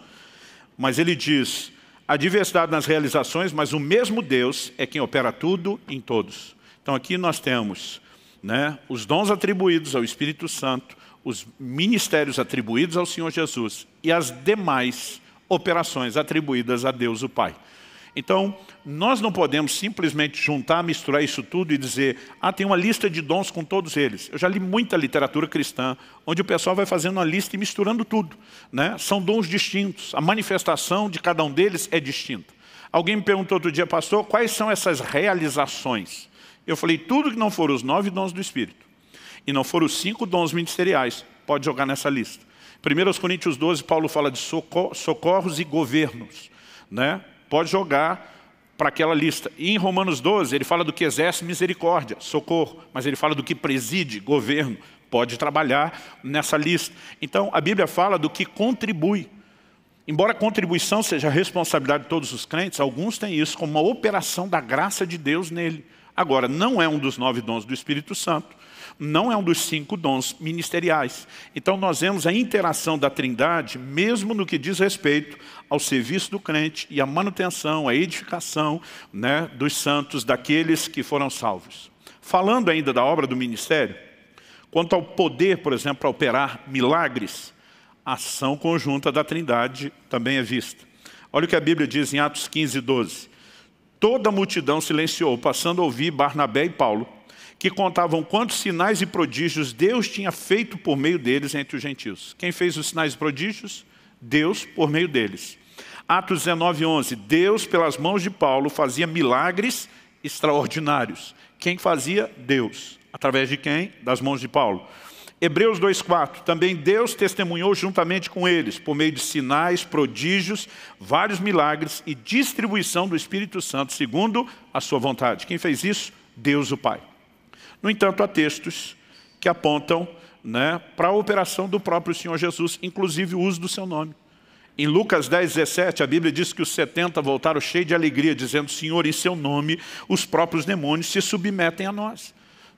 Mas ele diz, a diversidade nas realizações, mas o mesmo Deus é quem opera tudo em todos. Então aqui nós temos, né, os dons atribuídos ao Espírito Santo, os ministérios atribuídos ao Senhor Jesus e as demais operações atribuídas a Deus o Pai. Então, nós não podemos simplesmente juntar, misturar isso tudo e dizer, tem uma lista de dons com todos eles. Eu já li muita literatura cristã, onde o pessoal vai fazendo uma lista e misturando tudo. Né? São dons distintos, a manifestação de cada um deles é distinta. Alguém me perguntou outro dia, pastor, quais são essas realizações? Eu falei, tudo que não for os 9 dons do Espírito, e não for os 5 dons ministeriais, pode jogar nessa lista. 1 Coríntios 12, Paulo fala de socorros e governos, né? Pode jogar para aquela lista. E em Romanos 12, ele fala do que exerce misericórdia, socorro, mas ele fala do que preside, governo, pode trabalhar nessa lista. Então, a Bíblia fala do que contribui. Embora a contribuição seja a responsabilidade de todos os crentes, alguns têm isso como uma operação da graça de Deus nele. Agora, não é um dos 9 dons do Espírito Santo, não é um dos 5 dons ministeriais. Então nós vemos a interação da Trindade, mesmo no que diz respeito ao serviço do crente e à manutenção, à edificação, né, dos santos, daqueles que foram salvos. Falando ainda da obra do ministério, quanto ao poder, por exemplo, para operar milagres, a ação conjunta da Trindade também é vista. Olha o que a Bíblia diz em Atos 15, 12. Toda a multidão silenciou, passando a ouvir Barnabé e Paulo, que contavam quantos sinais e prodígios Deus tinha feito por meio deles entre os gentios. Quem fez os sinais e prodígios? Deus por meio deles. Atos 19, 11. Deus, pelas mãos de Paulo, fazia milagres extraordinários. Quem fazia? Deus. Através de quem? Das mãos de Paulo. Hebreus 2,4. Também Deus testemunhou juntamente com eles, por meio de sinais, prodígios, vários milagres e distribuição do Espírito Santo, segundo a sua vontade. Quem fez isso? Deus o Pai. No entanto, há textos que apontam, né, para a operação do próprio Senhor Jesus, inclusive o uso do seu nome. Em Lucas 10, 17, a Bíblia diz que os 70 voltaram cheios de alegria, dizendo, Senhor, em seu nome, os próprios demônios se submetem a nós.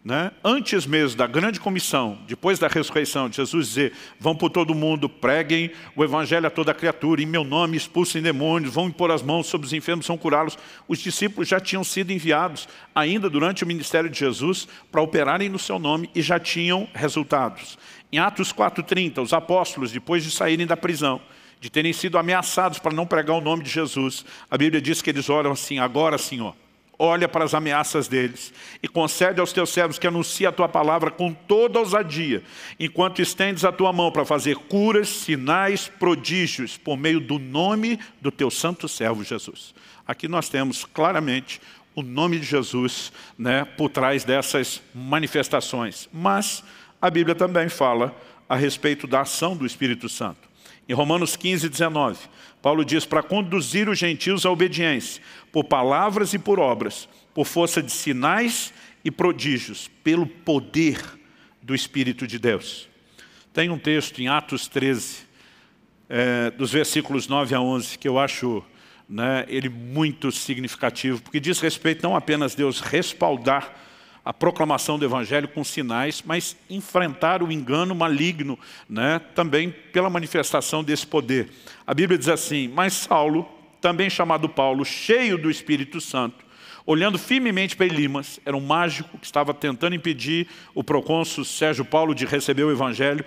né? Antes mesmo da grande comissão, depois da ressurreição, de Jesus dizer, vão por todo mundo, preguem o evangelho a toda criatura, em meu nome expulsem demônios, vão impor as mãos sobre os enfermos, vão curá-los. Os discípulos já tinham sido enviados, ainda durante o ministério de Jesus, para operarem no seu nome e já tinham resultados. Em Atos 4:30, os apóstolos, depois de saírem da prisão, de terem sido ameaçados para não pregar o nome de Jesus, a Bíblia diz que eles oram assim, agora, Senhor, olha para as ameaças deles e concede aos teus servos que anunciem a tua palavra com toda ousadia, enquanto estendes a tua mão para fazer curas, sinais, prodígios, por meio do nome do teu santo servo Jesus. Aqui nós temos claramente o nome de Jesus, né, por trás dessas manifestações. Mas a Bíblia também fala a respeito da ação do Espírito Santo. Em Romanos 15:19, Paulo diz para conduzir os gentios à obediência, por palavras e por obras, por força de sinais e prodígios, pelo poder do Espírito de Deus. Tem um texto em Atos 13, dos versículos 9 a 11, que eu acho, né, ele muito significativo, porque diz respeito não apenas a Deus respaldar a proclamação do Evangelho com sinais, mas enfrentar o engano maligno, né, também pela manifestação desse poder. A Bíblia diz assim, mas Saulo, também chamado Paulo, cheio do Espírito Santo, olhando firmemente para Elimas, era um mágico que estava tentando impedir o procônsul Sérgio Paulo de receber o Evangelho,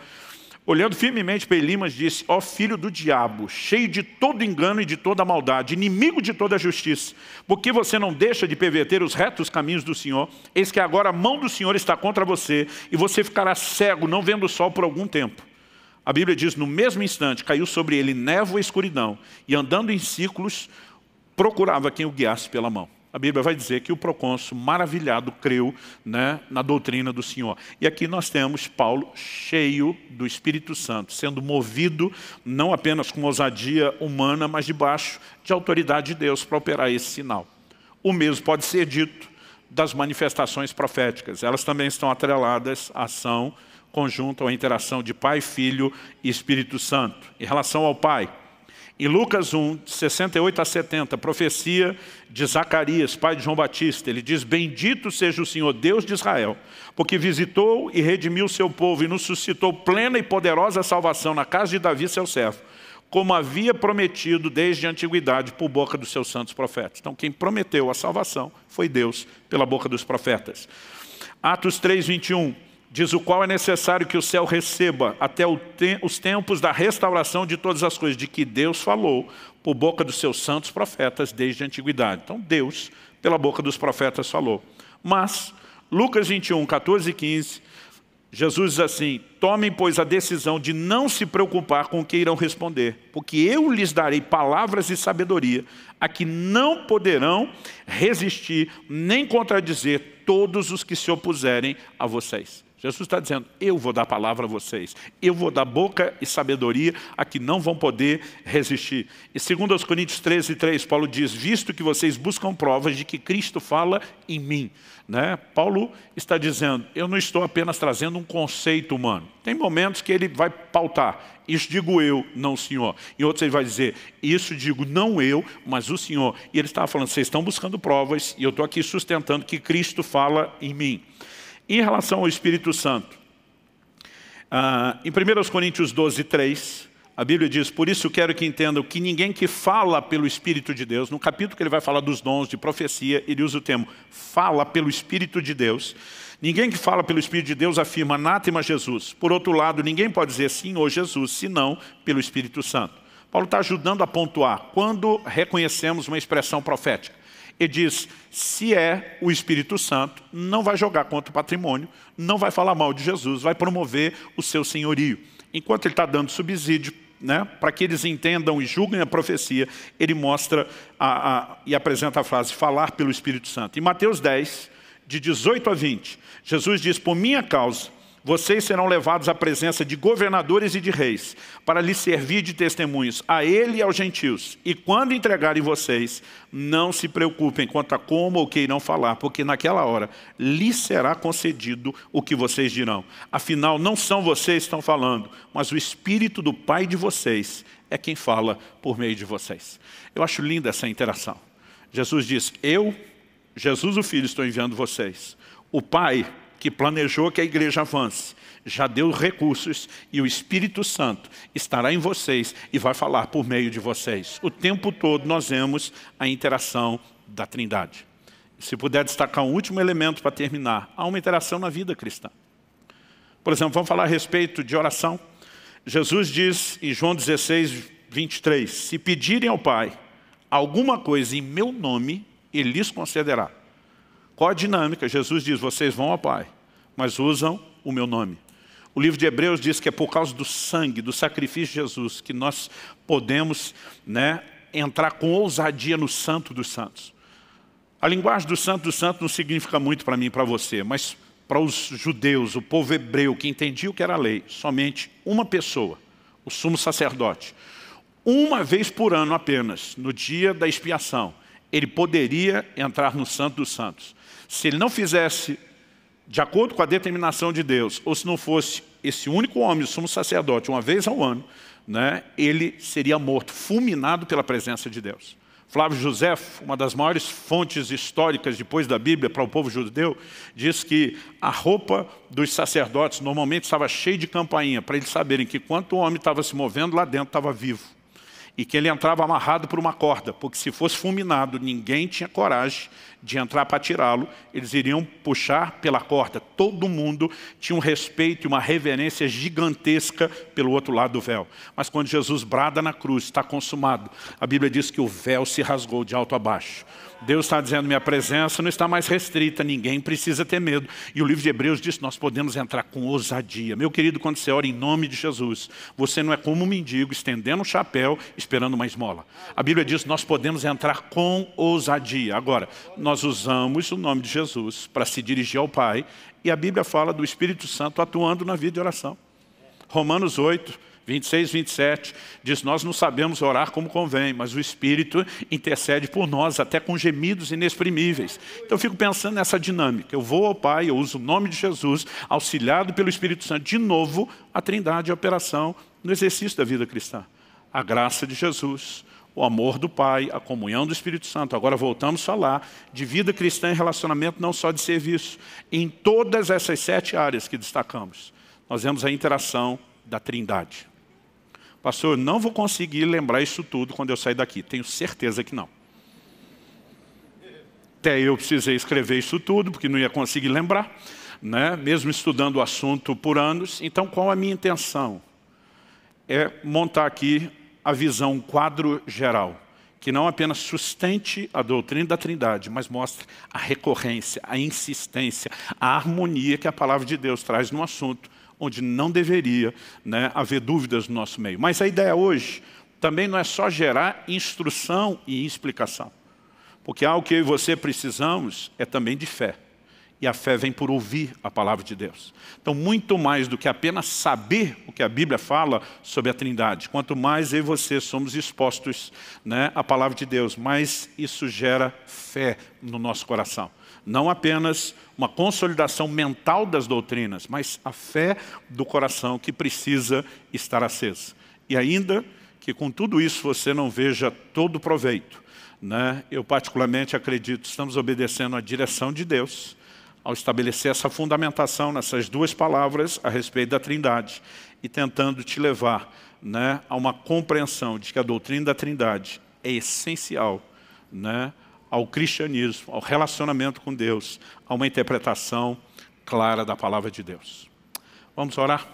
olhando firmemente para Elimas, disse, ó filho do diabo, cheio de todo engano e de toda maldade, inimigo de toda justiça, porque você não deixa de perverter os retos caminhos do Senhor, eis que agora a mão do Senhor está contra você, e você ficará cego, não vendo o sol por algum tempo. A Bíblia diz, no mesmo instante, caiu sobre ele névoa e escuridão, e andando em círculos, procurava quem o guiasse pela mão. A Bíblia vai dizer que o procônsul, maravilhado, creu, né, na doutrina do Senhor. E aqui nós temos Paulo cheio do Espírito Santo, sendo movido não apenas com ousadia humana, mas debaixo de autoridade de Deus para operar esse sinal. O mesmo pode ser dito das manifestações proféticas. Elas também estão atreladas à ação conjunta, ou à interação de Pai, Filho e Espírito Santo. Em relação ao Pai, em Lucas 1, de 68 a 70, profecia de Zacarias, pai de João Batista, ele diz, bendito seja o Senhor Deus de Israel, porque visitou e redimiu o seu povo e nos suscitou plena e poderosa salvação na casa de Davi, seu servo, como havia prometido desde a antiguidade por boca dos seus santos profetas. Então quem prometeu a salvação foi Deus pela boca dos profetas. Atos 3, 21. Diz o qual é necessário que o céu receba até os tempos da restauração de todas as coisas, de que Deus falou por boca dos seus santos profetas desde a antiguidade. Então Deus, pela boca dos profetas, falou. Mas, Lucas 21, 14 e 15, Jesus diz assim, tomem, pois, a decisão de não se preocupar com o que irão responder, porque eu lhes darei palavras e sabedoria, a que não poderão resistir nem contradizer todos os que se opuserem a vocês. Jesus está dizendo, eu vou dar palavra a vocês, eu vou dar boca e sabedoria a que não vão poder resistir. E 2 Coríntios 13, 3, Paulo diz, visto que vocês buscam provas de que Cristo fala em mim. Né? Paulo está dizendo, eu não estou apenas trazendo um conceito humano. Tem momentos que ele vai pautar, isso digo eu, não o Senhor. Em outros ele vai dizer, isso digo não eu, mas o Senhor. E ele estava falando, vocês estão buscando provas e eu estou aqui sustentando que Cristo fala em mim. Em relação ao Espírito Santo, em 1 Coríntios 12, 3, a Bíblia diz, por isso quero que entendam que ninguém que fala pelo Espírito de Deus, no capítulo que ele vai falar dos dons de profecia, ele usa o termo, fala pelo Espírito de Deus, ninguém que fala pelo Espírito de Deus afirma anátema Jesus. Por outro lado, ninguém pode dizer sim ou Jesus, senão pelo Espírito Santo. Paulo está ajudando a pontuar, quando reconhecemos uma expressão profética. Ele diz, se é o Espírito Santo, não vai jogar contra o patrimônio, não vai falar mal de Jesus, vai promover o seu senhorio. Enquanto ele está dando subsídio, né, para que eles entendam e julguem a profecia, ele mostra e apresenta a frase, falar pelo Espírito Santo. Em Mateus 10, de 18 a 20, Jesus diz, por minha causa, vocês serão levados à presença de governadores e de reis, para lhes servir de testemunhos a ele e aos gentios. E quando entregarem vocês, não se preocupem quanto a como ou que irão falar, porque naquela hora lhes será concedido o que vocês dirão. Afinal, não são vocês que estão falando, mas o Espírito do Pai de vocês é quem fala por meio de vocês. Eu acho linda essa interação. Jesus diz, eu, Jesus o Filho, estou enviando vocês. O Pai que planejou que a igreja avance, já deu recursos e o Espírito Santo estará em vocês e vai falar por meio de vocês. O tempo todo nós vemos a interação da Trindade. Se puder destacar um último elemento para terminar, há uma interação na vida cristã. Por exemplo, vamos falar a respeito de oração. Jesus diz em João 16, 23, se pedirem ao Pai alguma coisa em meu nome, Ele lhes concederá. Qual a dinâmica? Jesus diz, vocês vão ao Pai, mas usam o meu nome. O livro de Hebreus diz que é por causa do sangue, do sacrifício de Jesus, que nós podemos, entrar com ousadia no Santo dos Santos. A linguagem do Santo dos Santos não significa muito para mim e para você, mas para os judeus, o povo hebreu, que entendia o que era a lei, somente uma pessoa, o sumo sacerdote, uma vez por ano apenas, no dia da expiação, ele poderia entrar no Santo dos Santos. Se ele não fizesse de acordo com a determinação de Deus, ou se não fosse esse único homem, o sumo sacerdote, uma vez ao ano, ele seria morto, fulminado pela presença de Deus. Flávio Josefo, uma das maiores fontes históricas depois da Bíblia para o povo judeu, diz que a roupa dos sacerdotes normalmente estava cheia de campainha, para eles saberem que enquanto o homem estava se movendo, lá dentro estava vivo. E que ele entrava amarrado por uma corda, porque se fosse fulminado, ninguém tinha coragem de entrar para tirá-lo, eles iriam puxar pela corda. Todo mundo tinha um respeito e uma reverência gigantesca pelo outro lado do véu. Mas quando Jesus brada na cruz, está consumado, a Bíblia diz que o véu se rasgou de alto a baixo. Deus está dizendo, minha presença não está mais restrita, ninguém precisa ter medo. E o livro de Hebreus diz que nós podemos entrar com ousadia. Meu querido, quando você ora em nome de Jesus, você não é como um mendigo, estendendo um chapéu, esperando uma esmola. A Bíblia diz que nós podemos entrar com ousadia. Agora, nós usamos o nome de Jesus para se dirigir ao Pai, e a Bíblia fala do Espírito Santo atuando na vida de oração. Romanos 8, 26, 27, diz, nós não sabemos orar como convém, mas o Espírito intercede por nós, até com gemidos inexprimíveis. Então eu fico pensando nessa dinâmica. Eu vou ao Pai, eu uso o nome de Jesus, auxiliado pelo Espírito Santo. De novo, a Trindade e a operação no exercício da vida cristã. A graça de Jesus, o amor do Pai, a comunhão do Espírito Santo. Agora voltamos a falar de vida cristã e relacionamento, não só de serviço. Em todas essas 7 áreas que destacamos, nós vemos a interação da Trindade. Pastor, não vou conseguir lembrar isso tudo quando eu sair daqui. Tenho certeza que não. Até eu precisei escrever isso tudo, porque não ia conseguir lembrar, mesmo estudando o assunto por anos. Então, qual a minha intenção? É montar aqui a visão, um quadro geral, que não apenas sustente a doutrina da Trindade, mas mostre a recorrência, a insistência, a harmonia que a palavra de Deus traz no assunto, onde não deveria haver dúvidas no nosso meio. Mas a ideia hoje também não é só gerar instrução e explicação. Porque algo que eu e você precisamos é também de fé. E a fé vem por ouvir a palavra de Deus. Então, muito mais do que apenas saber o que a Bíblia fala sobre a Trindade. Quanto mais eu e você somos expostos à palavra de Deus, mais isso gera fé no nosso coração. Não apenas uma consolidação mental das doutrinas, mas a fé do coração que precisa estar acesa. E ainda que com tudo isso você não veja todo o proveito, eu particularmente acredito que estamos obedecendo a direção de Deus ao estabelecer essa fundamentação nessas 2 palavras a respeito da Trindade e tentando te levar a uma compreensão de que a doutrina da Trindade é essencial ao cristianismo, ao relacionamento com Deus, a uma interpretação clara da palavra de Deus. Vamos orar?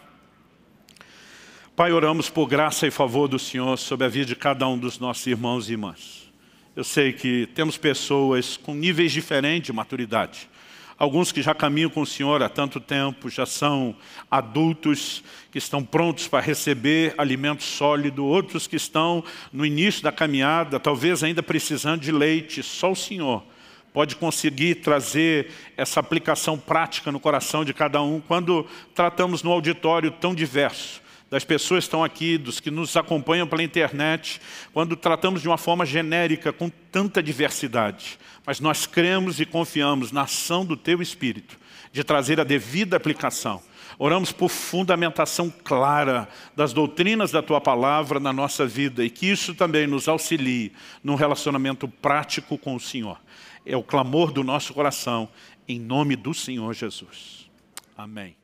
Pai, oramos por graça e favor do Senhor sobre a vida de cada um dos nossos irmãos e irmãs. Eu sei que temos pessoas com níveis diferentes de maturidade. Alguns que já caminham com o Senhor há tanto tempo, já são adultos que estão prontos para receber alimento sólido, outros que estão no início da caminhada, talvez ainda precisando de leite. Só o Senhor pode conseguir trazer essa aplicação prática no coração de cada um. Quando tratamos no auditório tão diverso, das pessoas que estão aqui, dos que nos acompanham pela internet, quando tratamos de uma forma genérica, com tanta diversidade. Mas nós cremos e confiamos na ação do Teu Espírito, de trazer a devida aplicação. Oramos por fundamentação clara das doutrinas da Tua Palavra na nossa vida e que isso também nos auxilie num relacionamento prático com o Senhor. É o clamor do nosso coração, em nome do Senhor Jesus. Amém.